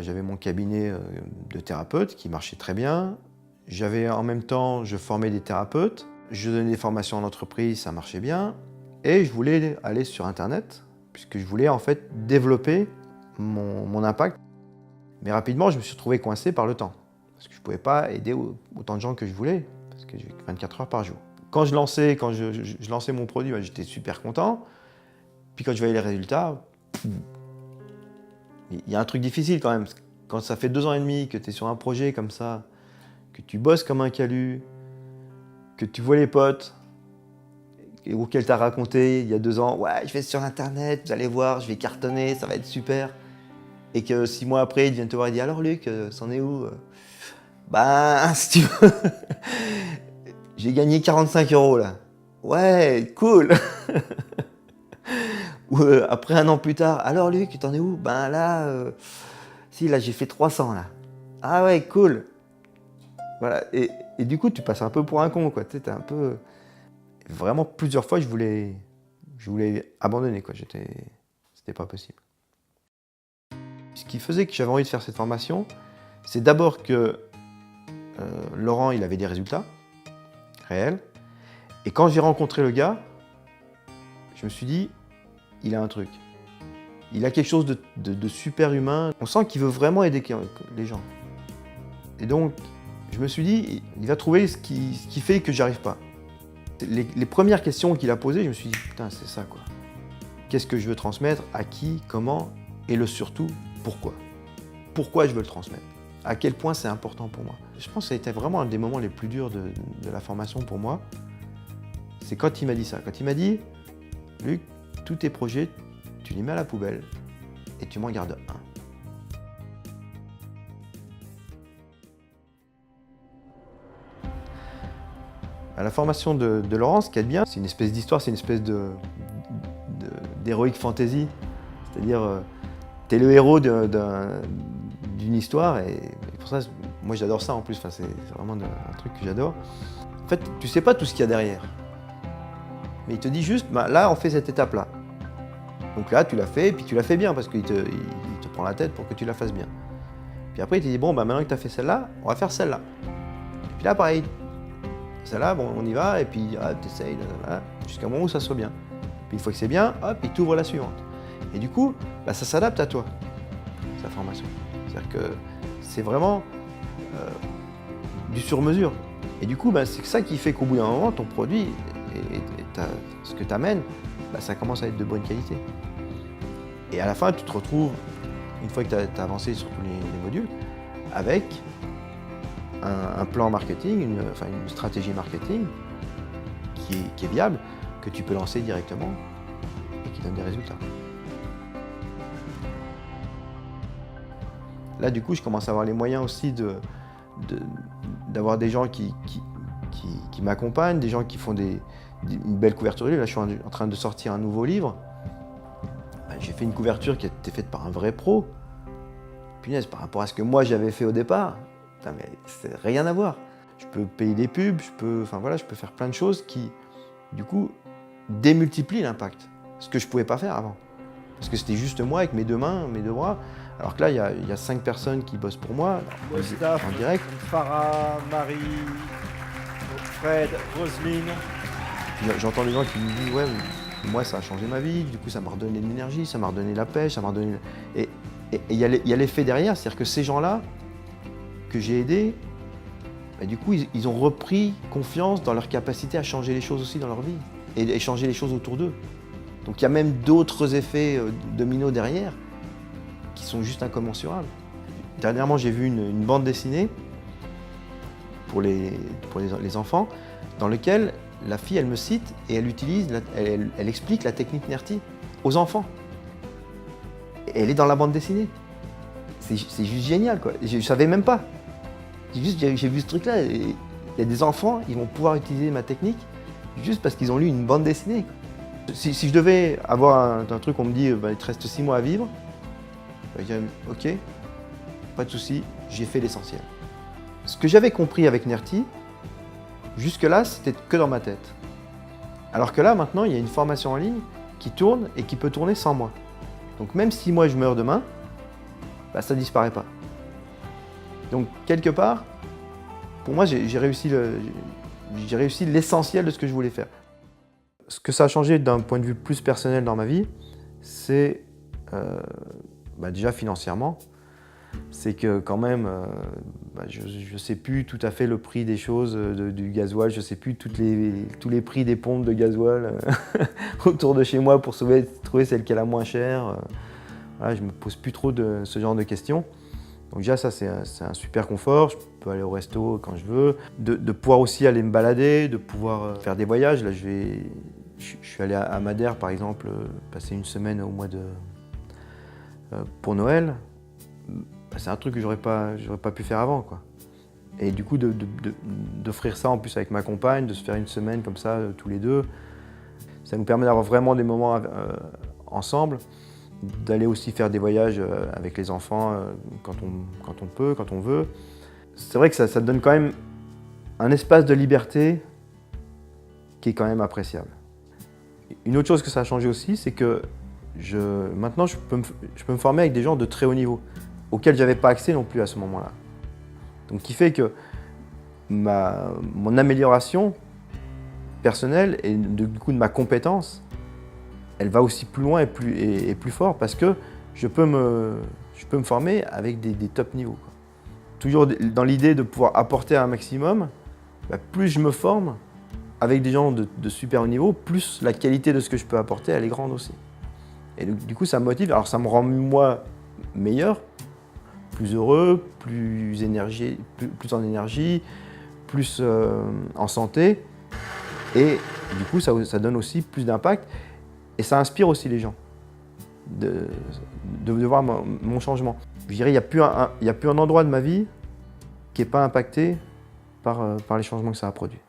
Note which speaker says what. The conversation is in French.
Speaker 1: J'avais mon cabinet de thérapeute qui marchait très bien. J'avais en même temps, je formais des thérapeutes, je donnais des formations en entreprise, ça marchait bien. Et je voulais aller sur Internet, puisque je voulais en fait développer mon impact. Mais rapidement, je me suis retrouvé coincé par le temps. Parce que je ne pouvais pas aider autant de gens que je voulais, parce que j'ai 24 heures par jour. Quand je lançais mon produit, j'étais super content. Puis quand je voyais les résultats, il y a un truc difficile quand même. Quand ça fait 2 ans et demi que tu es sur un projet comme ça, que tu bosses comme un calu, que tu vois les potes auxquels tu as raconté il y a 2 ans, ouais, je vais sur Internet, vous allez voir, je vais cartonner, ça va être super. Et que 6 mois après, ils viennent te voir et disent, alors Luc, c'en est où? Si tu veux, j'ai gagné 45 € là. Ouais, cool. Ou après 1 an plus tard, alors Luc, t'en es où? Si, là j'ai fait 300 là. Ah ouais, cool. Voilà, et du coup tu passes un peu pour un con, quoi. Tu sais, t'es un peu... Vraiment plusieurs fois je voulais abandonner, quoi. C'était pas possible. Ce qui faisait que j'avais envie de faire cette formation, c'est d'abord que Laurent, il avait des résultats réels. Et quand j'ai rencontré le gars, je me suis dit, il a un truc. Il a quelque chose de super humain. On sent qu'il veut vraiment aider les gens. Et donc, je me suis dit, il va trouver ce qui fait que j'y arrive pas. Les premières questions qu'il a posées, je me suis dit, putain, c'est ça, quoi. Qu'est-ce que je veux transmettre? À qui? Comment? Et le surtout, pourquoi? Pourquoi je veux le transmettre? À quel point c'est important pour moi? Je pense que ça a été vraiment un des moments les plus durs de la formation pour moi. C'est quand il m'a dit ça. Quand il m'a dit, Luc, tous tes projets, tu les mets à la poubelle et tu m'en gardes un. À la formation de Laurent, ce qu'il y a de bien, c'est une espèce d'histoire, c'est une espèce d'heroic fantasy. C'est-à-dire, tu es le héros d'une histoire et pour ça, moi j'adore ça en plus, enfin, c'est vraiment un truc que j'adore. En fait, tu sais pas tout ce qu'il y a derrière. Mais il te dit juste, là on fait cette étape-là. Donc là tu l'as fait, et puis tu l'as fait bien parce qu'il te prend la tête pour que tu la fasses bien. Puis après il te dit, bon, maintenant que tu as fait celle-là, on va faire celle-là. Et puis là pareil, celle-là, bon, on y va, et puis tu essayes, jusqu'à un moment où ça soit bien. Puis une fois que c'est bien, hop, il t'ouvre la suivante. Et du coup, ça s'adapte à toi, sa formation. C'est-à-dire que c'est vraiment du sur-mesure. Et du coup, c'est ça qui fait qu'au bout d'un moment, ton produit et ce que tu amènes, ça commence à être de bonne qualité. Et à la fin, tu te retrouves, une fois que tu as avancé sur tous les modules, avec un plan marketing, une stratégie marketing qui est viable, que tu peux lancer directement et qui donne des résultats. Là, du coup, je commence à avoir les moyens aussi d'avoir des gens qui m'accompagnent, des gens qui font une belle couverture de livre. Là, je suis en train de sortir un nouveau livre. J'ai fait une couverture qui a été faite par un vrai pro. Punaise, par rapport à ce que moi j'avais fait au départ, mais c'est rien à voir. Je peux payer des pubs, je peux faire plein de choses qui, du coup, démultiplient l'impact. Ce que je ne pouvais pas faire avant. Parce que c'était juste moi avec mes 2 mains, mes 2 bras. Alors que là, il y a 5 personnes qui bossent pour moi, en direct.
Speaker 2: Farah, Marie, Fred, Roselyne.
Speaker 1: J'entends des gens qui me disent, ouais, moi ça a changé ma vie, du coup ça m'a redonné de l'énergie, ça m'a redonné la pêche, ça m'a redonné... Et il y a l'effet derrière, c'est-à-dire que ces gens-là que j'ai aidés, du coup ils ont repris confiance dans leur capacité à changer les choses aussi dans leur vie et changer les choses autour d'eux. Donc il y a même d'autres effets dominos derrière qui sont juste incommensurables. Dernièrement, j'ai vu une bande dessinée pour les enfants dans laquelle la fille, elle me cite et elle explique la technique NERTI aux enfants. Et elle est dans la bande dessinée. C'est juste génial, quoi. Je ne savais même pas. J'ai vu ce truc-là. Il y a des enfants, ils vont pouvoir utiliser ma technique juste parce qu'ils ont lu une bande dessinée. Si je devais avoir un truc, on me dit, il te reste 6 mois à vivre, je dirais, ok, pas de souci, j'ai fait l'essentiel. Ce que j'avais compris avec NERTI, jusque-là, c'était que dans ma tête. Alors que là, maintenant, il y a une formation en ligne qui tourne et qui peut tourner sans moi. Donc même si moi je meurs demain, bah, ça ne disparaît pas. Donc quelque part, pour moi j'ai réussi l'essentiel de ce que je voulais faire. Ce que ça a changé d'un point de vue plus personnel dans ma vie, c'est déjà financièrement. C'est que quand même, je ne sais plus tout à fait le prix des choses, du gasoil, je ne sais plus tous les prix des pompes de gasoil autour de chez moi pour trouver celle qui est la moins chère. Voilà, je ne me pose plus trop de ce genre de questions. Donc déjà ça c'est un super confort, je peux aller au resto quand je veux, de pouvoir aussi aller me balader, de pouvoir faire des voyages. Là je suis allé à Madère par exemple, passer une semaine au mois pour Noël. C'est un truc que j'aurais pas pu faire avant, quoi. Et du coup, d'offrir ça en plus avec ma compagne, de se faire une semaine comme ça, tous les deux, ça nous permet d'avoir vraiment des moments ensemble, d'aller aussi faire des voyages avec les enfants quand on peut, quand on veut. C'est vrai que ça donne quand même un espace de liberté qui est quand même appréciable. Une autre chose que ça a changé aussi, c'est que maintenant, je peux me former avec des gens de très haut niveau, auxquels je n'avais pas accès non plus à ce moment-là. Donc, qui fait que mon amélioration personnelle et du coup de ma compétence, elle va aussi plus loin et plus fort parce que je peux me former avec des top niveaux, quoi. Toujours dans l'idée de pouvoir apporter un maximum, plus je me forme avec des gens de super haut niveau, plus la qualité de ce que je peux apporter, elle est grande aussi. Et du coup, ça me motive. Alors, ça me rend moi meilleur, plus heureux, plus en énergie, plus en santé. Et du coup, ça donne aussi plus d'impact. Et ça inspire aussi les gens de voir mon changement. Je dirais, il n'y a plus un endroit de ma vie qui n'est pas impacté par les changements que ça a produits.